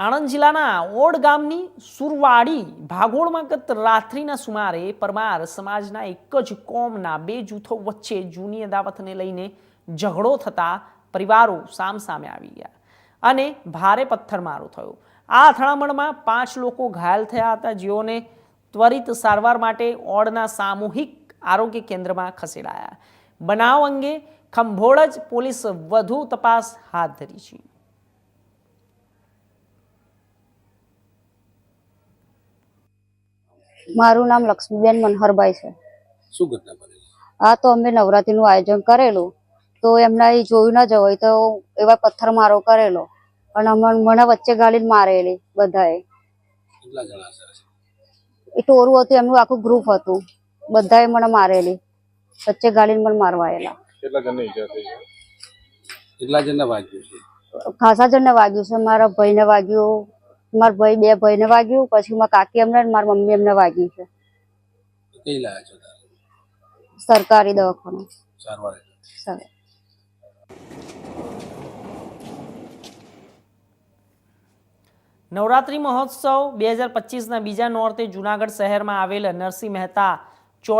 આણંદ જિલ્લાના ઓડ ગામની સુરવાડી ભાગોળમાં ગત રાત્રિના સુમારે પરમાર સમાજના એક જ કોમના બે જૂથો વચ્ચે જૂની અદાવતને લઈને ઝઘડો થતા પરિવારો સામસામે આવી ગયા અને ભારે પથ્થરમારો થયો। આ અથડામણમાં 5 લોકો ઘાયલ થયા હતા, જેઓને ત્વરિત સારવાર માટે ઓડના સામૂહિક આરોગ્ય કેન્દ્રમાં ખસેડાયા। બનાવ અંગે ખંભોળજ પોલીસ વધુ તપાસ હાથ ધરી છે। મારું નામ લક્ષ્મીબેન મનહરભાઈ છે। શું ઘટના બની? આ તો અમે નવરાત્રીનું આયોજન કરેલું, તો એમના એ જોયું ના જવાય તો એવા પથ્થરમારો કરેલો અને મને વચ્ચે ગાળીને મારેલી બધાએ। કેટલા જણા છે? એ ટોરું હતું, એમનું આખું ગ્રુપ હતું, બધાએ મને મારેલી, વચ્ચે ગાળીને મને મારવાયેલા। કેટલા જણને ઈજા થઈ છે? કેટલા જણને વાગ્યું છે? ખાસા જણને વાગ્યું છે। મારા ભાઈને વાગ્યું, મારા ભાઈ બે ભાઈને વાગ્યું, પછી મારા કાકી એમને મારા મમ્મી એમને વાગ્યું છે। કઈ લાયા છો તારે? સરકારી દવાખાનું સારવાર સર। નવરાત્રિ મહોત્સવ 2025ના બીજા નોરતે જૂનાગઢ શહેરમાં આવેલ નરસિંહ મહેતા ચોરા